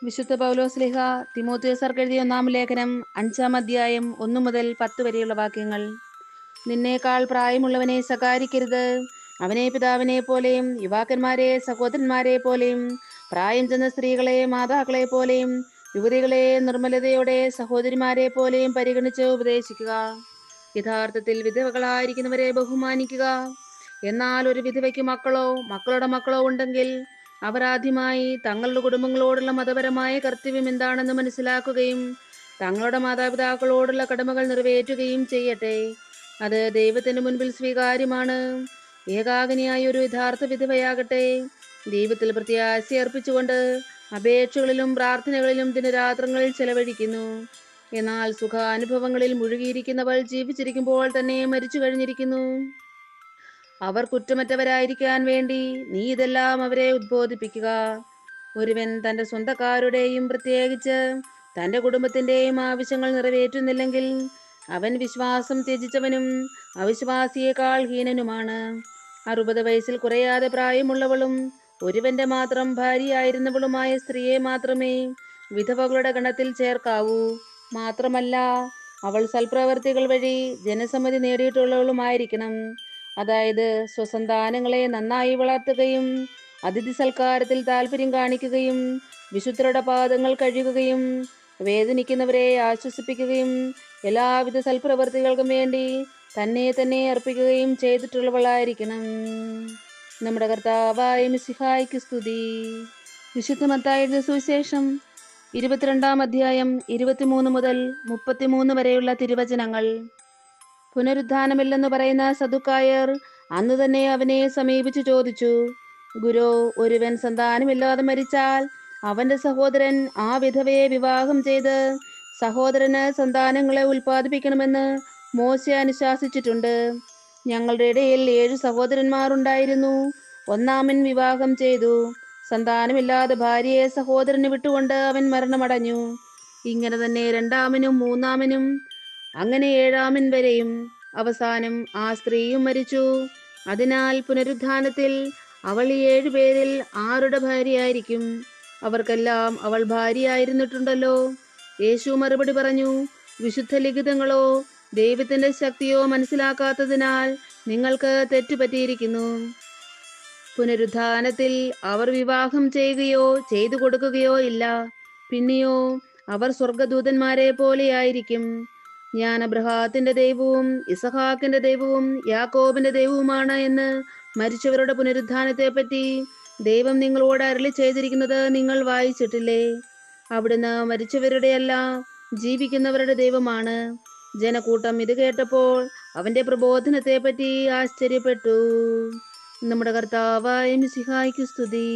വിശുദ്ധ പൗലോസ്ലീഹ തിമോഥെയോസ്യർക്ക് എഴുതിയ 1 ലേഖനം 5 അധ്യായം 1 മുതൽ 10 വരെയുള്ള വാക്യങ്ങൾ. നിന്നേക്കാൾ പ്രായമുള്ളവനെ ശകാരിക്കരുത്. അവനെ പിതാവിനെ പോലെയും യുവാക്കന്മാരെ സഹോദരന്മാരെ പോലെയും പ്രായം ചെന്ന സ്ത്രീകളെ മാതാക്കളെ പോലെയും യുവതികളെ നിർമ്മലതയോടെ സഹോദരിമാരെ പോലെയും പരിഗണിച്ച് ഉപദേശിക്കുക. യഥാർത്ഥത്തിൽ വിധവകളായിരിക്കുന്നവരെ ബഹുമാനിക്കുക. എന്നാൽ ഒരു വിധവയ്ക്ക് മക്കളോ മക്കളുടെ മക്കളോ ഉണ്ടെങ്കിൽ അവർ ആദ്യമായി തങ്ങളുടെ കുടുംബങ്ങളോടുള്ള മതപരമായ കർത്തവ്യം എന്താണെന്ന് മനസ്സിലാക്കുകയും തങ്ങളുടെ മാതാപിതാക്കളോടുള്ള കടമകൾ നിറവേറ്റുകയും ചെയ്യട്ടെ. അത് ദൈവത്തിന് മുൻപിൽ സ്വീകാര്യമാണ്. ഏകാഗിനിയായ ഒരു യഥാർത്ഥ വിധവയാകട്ടെ ദൈവത്തിൽ പ്രത്യാശ അർപ്പിച്ചുകൊണ്ട് അപേക്ഷകളിലും പ്രാർത്ഥനകളിലും ദിനരാത്രങ്ങളിൽ ചെലവഴിക്കുന്നു. എന്നാൽ സുഖാനുഭവങ്ങളിൽ മുഴുകിയിരിക്കുന്നവൾ ജീവിച്ചിരിക്കുമ്പോൾ തന്നെ മരിച്ചു കഴിഞ്ഞിരിക്കുന്നു. അവർ കുറ്റമറ്റവരായിരിക്കാൻ വേണ്ടി നീ ഇതെല്ലാം അവരെ ഉദ്ബോധിപ്പിക്കുക. ഒരുവൻ തന്റെ സ്വന്തക്കാരുടെയും പ്രത്യേകിച്ച് തന്റെ കുടുംബത്തിന്റെയും ആവശ്യങ്ങൾ നിറവേറ്റുന്നില്ലെങ്കിൽ അവൻ വിശ്വാസം ത്യജിച്ചവനും അവിശ്വാസിയേക്കാൾ ഹീനനുമാണ്. 60 വയസ്സിൽ കുറയാതെ പ്രായമുള്ളവളും ഒരുവന്റെ മാത്രം ഭാര്യയായിരുന്നവളുമായ സ്ത്രീയെ മാത്രമേ വിധവകളുടെ ഗണത്തിൽ ചേർക്കാവൂ. മാത്രമല്ല അവൾ സൽപ്രവർത്തികൾ വഴി ജനസമ്മതി നേടിയിട്ടുള്ളവളുമായിരിക്കണം. അതായത് സ്വസന്താനങ്ങളെ നന്നായി വളർത്തുകയും അതിഥി സൽക്കാരത്തിൽ താല്പര്യം കാണിക്കുകയും വിശുദ്ധരുടെ പാദങ്ങൾ കഴുകുകയും വേദനിക്കുന്നവരെ ആശ്വസിപ്പിക്കുകയും എല്ലാവിധ സൽപ്രവർത്തികൾക്കും വേണ്ടി തന്നെ അർപ്പിക്കുകയും ചെയ്തിട്ടുള്ളവളായിരിക്കണം. നമ്മുടെ കർത്താവായ മിശിഹായ്ക്ക് സ്തുതി. വിശുദ്ധ മത്തായിയുടെ സുവിശേഷം 22 അധ്യായം 23 മുതൽ 33 വരെയുള്ള തിരുവചനങ്ങൾ. പുനരുദ്ധാനമില്ലെന്ന് പറയുന്ന സദുക്കായർ അന്ന് തന്നെ അവനെ സമീപിച്ചു ചോദിച്ചു, ഗുരു, ഒരുവൻ സന്താനമില്ലാതെ മരിച്ചാൽ അവന്റെ സഹോദരൻ ആ വിധവയെ വിവാഹം ചെയ്ത് സഹോദരന് സന്താനങ്ങളെ ഉൽപ്പാദിപ്പിക്കണമെന്ന് മോശെ അനുശാസിച്ചിട്ടുണ്ട്. ഞങ്ങളുടെ ഇടയിൽ 7 സഹോദരന്മാർ ഉണ്ടായിരുന്നു. ഒന്നാമൻ വിവാഹം ചെയ്തു. സന്താനമില്ലാതെ ഭാര്യയെ സഹോദരന് വിട്ടുകൊണ്ട് അവൻ മരണമടഞ്ഞു. ഇങ്ങനെ തന്നെ രണ്ടാമനും മൂന്നാമനും അങ്ങനെ 7-ാമൻ വരെയും. അവസാനം ആ സ്ത്രീയും മരിച്ചു. അതിനാൽ പുനരുദ്ധാനത്തിൽ അവൾ ഈ 7 പേരിൽ ആരുടെ ഭാര്യയായിരിക്കും? അവർക്കെല്ലാം അവൾ ഭാര്യയായിരുന്നിട്ടുണ്ടല്ലോ. യേശു മറുപടി പറഞ്ഞു, വിശുദ്ധ ലിഖിതങ്ങളോ ദൈവത്തിന്റെ ശക്തിയോ മനസ്സിലാക്കാത്തതിനാൽ നിങ്ങൾക്ക് തെറ്റുപറ്റിയിരിക്കുന്നു. പുനരുദ്ധാനത്തിൽ അവർ വിവാഹം ചെയ്യുകയോ ചെയ്തു കൊടുക്കുകയോ ഇല്ല. പിന്നെയോ അവർ സ്വർഗദൂതന്മാരെ പോലെയായിരിക്കും. ഞാൻ അബ്രഹാത്തിന്റെ ദൈവവും ഇസഹാക്കിന്റെ ദൈവവും യാക്കോബിന്റെ ദൈവവുമാണ് എന്ന് മരിച്ചവരുടെ പുനരുദ്ധാനത്തെ പറ്റി ദൈവം നിങ്ങളോട് അരുളി ചെയ്തിരിക്കുന്നത് നിങ്ങൾ വായിച്ചിട്ടില്ലേ? അവിടുന്ന് മരിച്ചവരുടെയല്ല, ജീവിക്കുന്നവരുടെ ദൈവമാണ്. ജനക്കൂട്ടം ഇത് കേട്ടപ്പോൾ അവന്റെ പ്രബോധനത്തെ പറ്റി ആശ്ചര്യപ്പെട്ടു. നമ്മുടെ കർത്താവായ മിശിഹായ്ക്ക് സ്തുതി.